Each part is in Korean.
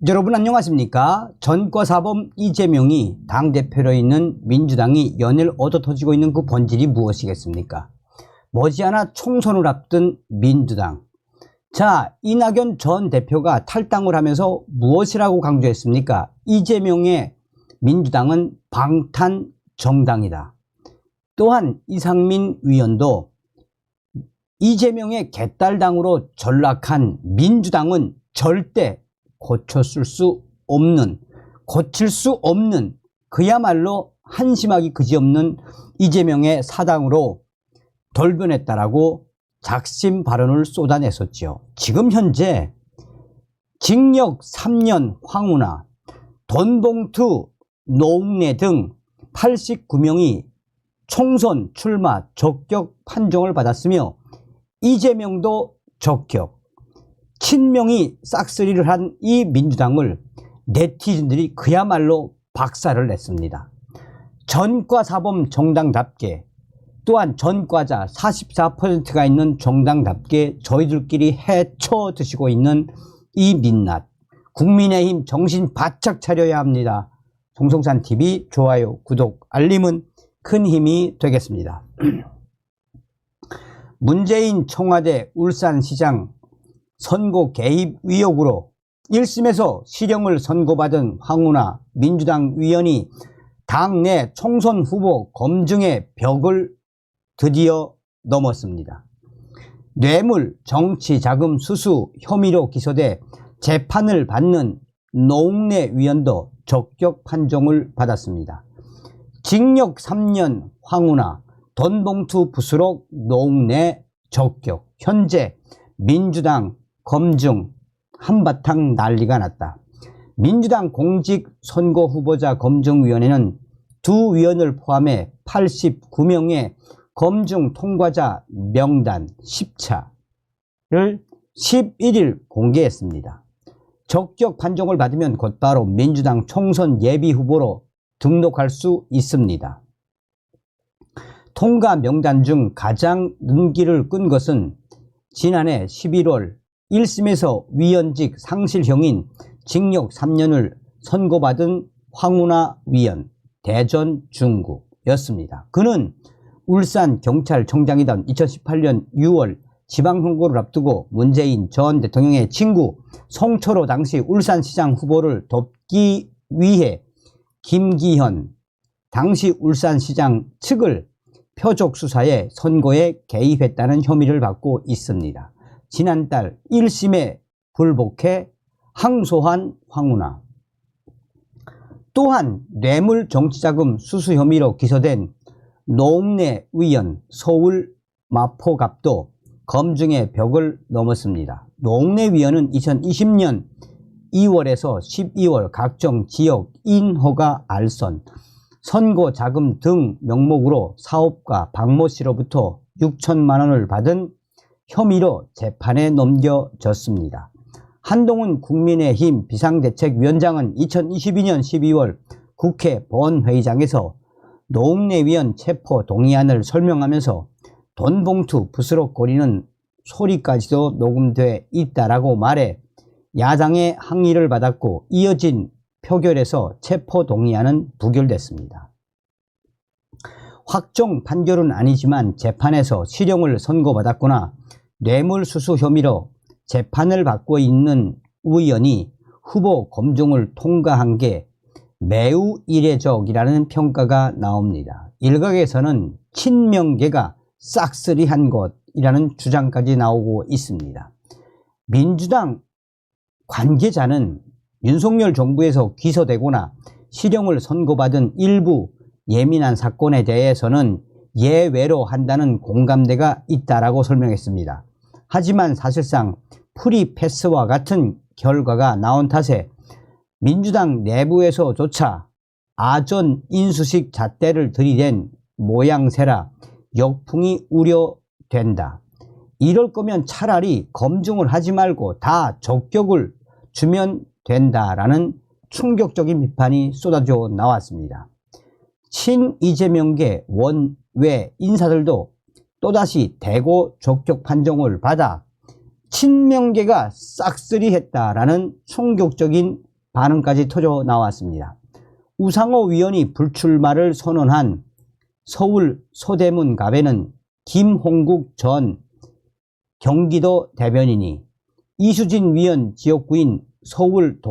여러분 안녕하십니까? 전과사범 이재명이 당대표로 있는 민주당이 연일 얻어터지고 있는 그 본질이 무엇이겠습니까? 머지않아 총선을 앞둔 민주당. 자, 이낙연 전 대표가 탈당을 하면서 무엇이라고 강조했습니까? 이재명의 민주당은 방탄 정당이다. 또한 이상민 위원도 이재명의 개딸당으로 전락한 민주당은 절대 고칠 수 없는 그야말로 한심하기 그지없는 이재명의 사당으로 돌변했다라고 작심 발언을 쏟아냈었지요. 지금 현재 징역 3년 황운하, 돈봉투 노웅래 등 89명이 총선 출마 적격 판정을 받았으며 이재명도 적격. 친명이 싹쓸이를 한 이 민주당을 네티즌들이 그야말로 박살을 냈습니다. 전과사범 정당답게, 또한 전과자 44%가 있는 정당답게 저희들끼리 헤쳐 드시고 있는 이 민낯. 국민의힘 정신 바짝 차려야 합니다. 정성산TV 좋아요, 구독, 알림은 큰 힘이 되겠습니다. 문재인 청와대 울산시장 선거 개입 의혹으로 1심에서 실형을 선고받은 황운하 민주당 위원이 당내 총선 후보 검증의 벽을 드디어 넘었습니다. 뇌물, 정치자금 수수 혐의로 기소돼 재판을 받는 노웅래 위원도 적격 판정을 받았습니다. 징역 3년 황운하, 돈봉투 부수록 노웅래 적격. 현재 민주당 검증 한바탕 난리가 났다. 민주당 공직선거 후보자 검증위원회는 두 위원을 포함해 89명의 검증 통과자 명단 10차를 11일 공개했습니다. 적격 판정을 받으면 곧바로 민주당 총선 예비 후보로 등록할 수 있습니다. 통과 명단 중 가장 눈길을 끈 것은 지난해 11월 1심에서 위원직 상실형인 징역 3년을 선고받은 황운하 위원, 대전 중구였습니다. 그는 울산경찰청장이던 2018년 6월 지방선거를 앞두고 문재인 전 대통령의 친구 송철호 당시 울산시장 후보를 돕기 위해 김기현 당시 울산시장 측을 표적 수사에 선거에 개입했다는 혐의를 받고 있습니다. 지난달 1심에 불복해 항소한 황운하. 또한 뇌물 정치자금 수수 혐의로 기소된 노웅래 위원 서울 마포갑도 검증의 벽을 넘었습니다. 노웅래 위원은 2020년 2월에서 12월 각종 지역 인허가 알선, 선거 자금 등 명목으로 사업가 박모 씨로부터 6천만 원을 받은 혐의로 재판에 넘겨졌습니다. 한동훈 국민의힘 비상대책위원장은 2022년 12월 국회 본회의장에서 노웅래 위원 체포 동의안을 설명하면서 돈봉투 부스럭거리는 소리까지도 녹음돼 있다라고 말해 야당의 항의를 받았고 이어진 표결에서 체포 동의안은 부결됐습니다. 확정 판결은 아니지만 재판에서 실형을 선고받았거나 뇌물수수 혐의로 재판을 받고 있는 의원이 후보 검증을 통과한 게 매우 이례적이라는 평가가 나옵니다. 일각에서는 친명계가 싹쓸이한 것이라는 주장까지 나오고 있습니다. 민주당 관계자는 윤석열 정부에서 기소되거나 실형을 선고받은 일부 예민한 사건에 대해서는 예외로 한다는 공감대가 있다라고 설명했습니다. 하지만 사실상 프리패스와 같은 결과가 나온 탓에 민주당 내부에서조차 아전 인수식 잣대를 들이댄 모양새라 역풍이 우려된다. 이럴 거면 차라리 검증을 하지 말고 다 적격을 주면 된다라는 충격적인 비판이 쏟아져 나왔습니다. 친 이재명계 원외 인사들도 또다시 대고 적격 판정을 받아 친명계가 싹쓸이했다라는 충격적인 반응까지 터져 나왔습니다. 우상호 위원이 불출마를 선언한 서울 서대문갑에는 김홍국 전 경기도 대변인이, 이수진 위원 지역구인 서울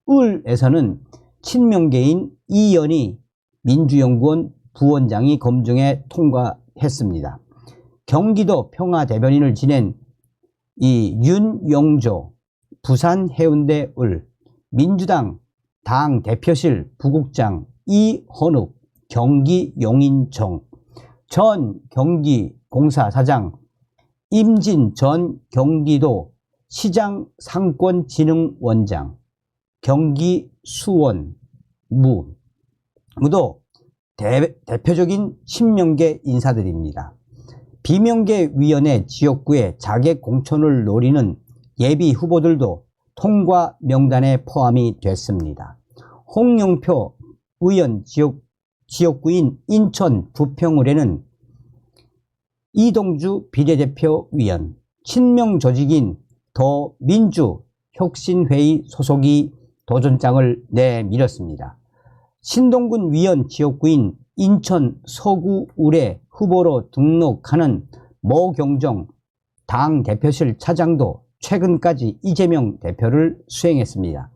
동작을에서는 친명계인 이연희 민주연구원 부원장이 검증에 통과했습니다. 경기도 평화대변인을 지낸 이 윤영조 부산 해운대 을, 민주당 당 대표실 부국장 이헌욱 경기 용인청, 전 경기공사 사장 임진 전 경기도 시장 상권진흥원장, 경기 수원 무도 대표적인 친명계 인사들입니다. 비명계 위원회 지역구에 자객 공천을 노리는 예비 후보들도 통과 명단에 포함이 됐습니다. 홍영표 의원 지역구인 인천 부평을에는 이동주 비례대표 위원, 친명 조직인 더민주혁신회의 소속이 도전장을 내밀었습니다. 신동근 위원 지역구인 인천 서구을의 후보로 등록하는 모경정 당 대표실 차장도 최근까지 이재명 대표를 수행했습니다.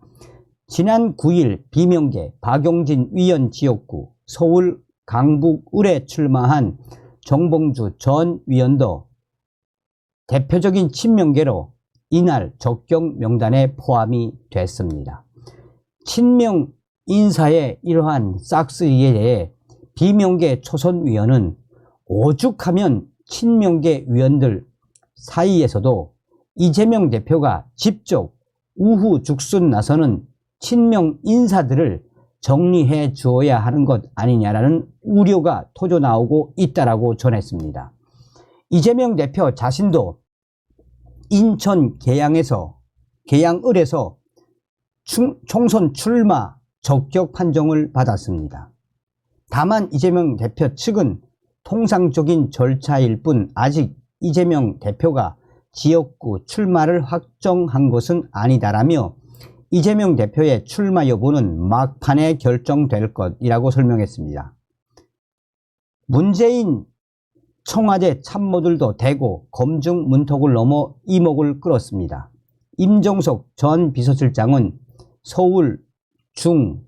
지난 9일 비명계 박용진 위원 지역구 서울 강북을에 출마한 정봉주 전 위원도 대표적인 친명계로 이날 적격 명단에 포함이 됐습니다. 친명 인사의 이러한 싹쓸이에 대해 비명계 초선 위원은 오죽하면 친명계 위원들 사이에서도 이재명 대표가 직접 우후죽순 나서는 친명 인사들을 정리해 주어야 하는 것 아니냐라는 우려가 터져 나오고 있다라고 전했습니다. 이재명 대표 자신도 인천 계양을에서 총선 출마 적격 판정을 받았습니다. 다만 이재명 대표 측은 통상적인 절차일 뿐 아직 이재명 대표가 지역구 출마를 확정한 것은 아니다라며 이재명 대표의 출마 여부는 막판에 결정될 것이라고 설명했습니다. 문재인 청와대 참모들도 대거 검증 문턱을 넘어 이목을 끌었습니다. 임종석 전 비서실장은 서울 중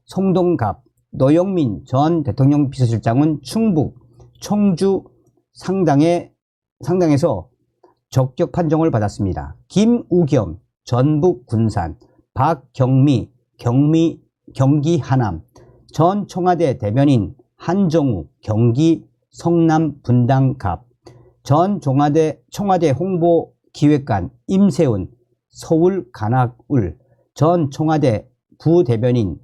성동갑, 노영민 전 대통령 비서실장은 충북 청주 상당에서 적격 판정을 받았습니다. 김우겸 전북 군산, 박경미 경기 하남, 전 청와대 대변인 한정우 경기 성남 분당갑, 전 청와대 홍보기획관 임세훈 서울 간악을, 전 청와대 부대변인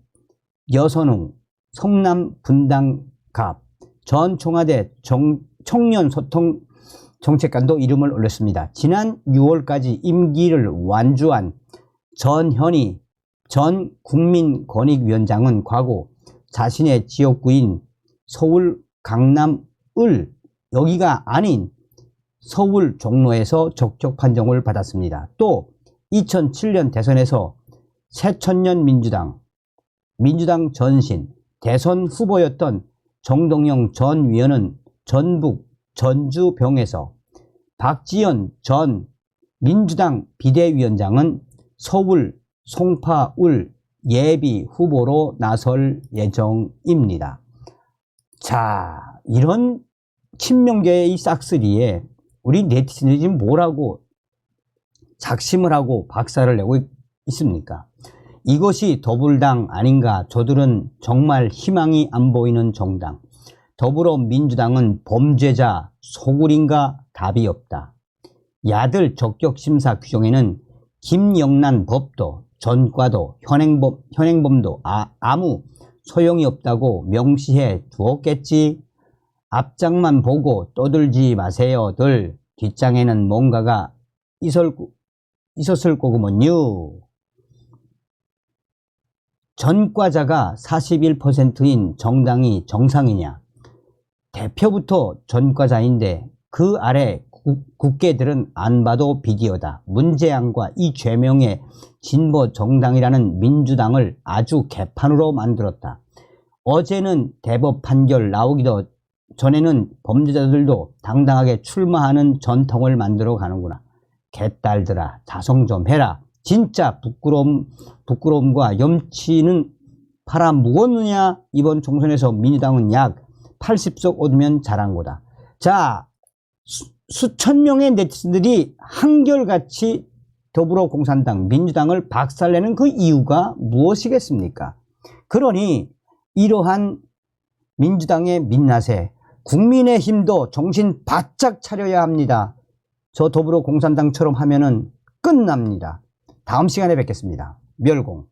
여선웅 성남 분당갑, 전 청와대 청년소통 정책관도 이름을 올렸습니다. 지난 6월까지 임기를 완주한 전현희 전 국민권익위원장은 과거 자신의 지역구인 서울 강남을 여기가 아닌 서울 종로에서 적격 판정을 받았습니다. 또 2007년 대선에서 새천년 민주당 전신 대선 후보였던 정동영 전 위원은 전북 전주병에서, 박지원 전 민주당 비대위원장은 서울 송파을 예비 후보로 나설 예정입니다. 자, 이런 친명계의 싹쓸이에 우리 네티즌들이 지금 뭐라고 작심을 하고 박살을 내고 있습니까? 이것이 더불당 아닌가? 저들은 정말 희망이 안 보이는 정당. 더불어민주당은 범죄자 소굴인가? 답이 없다. 야들 적격심사 규정에는 김영란 법도 전과도 현행범도 아무 소용이 없다고 명시해 두었겠지. 앞장만 보고 떠들지 마세요들. 뒷장에는 뭔가가 있었을 거구먼요. 전과자가 41%인 정당이 정상이냐? 대표부터 전과자인데 그 아래 국회들은 안 봐도 비디오다. 문재양과 이재명의 진보 정당이라는 민주당을 아주 개판으로 만들었다. 어제는 대법 판결 나오기도 전에는 범죄자들도 당당하게 출마하는 전통을 만들어 가는구나. 개딸들아, 자성 좀 해라. 진짜 부끄러움과 염치는 팔아먹었느냐? 이번 총선에서 민주당은 약 80석 얻으면 잘한 거다. 자, 수천 명의 네티즌들이 한결같이 더불어공산당, 민주당을 박살내는 그 이유가 무엇이겠습니까? 그러니 이러한 민주당의 민낯에 국민의힘도 정신 바짝 차려야 합니다. 저 더불어공산당처럼 하면은 끝납니다. 다음 시간에 뵙겠습니다. 멸공.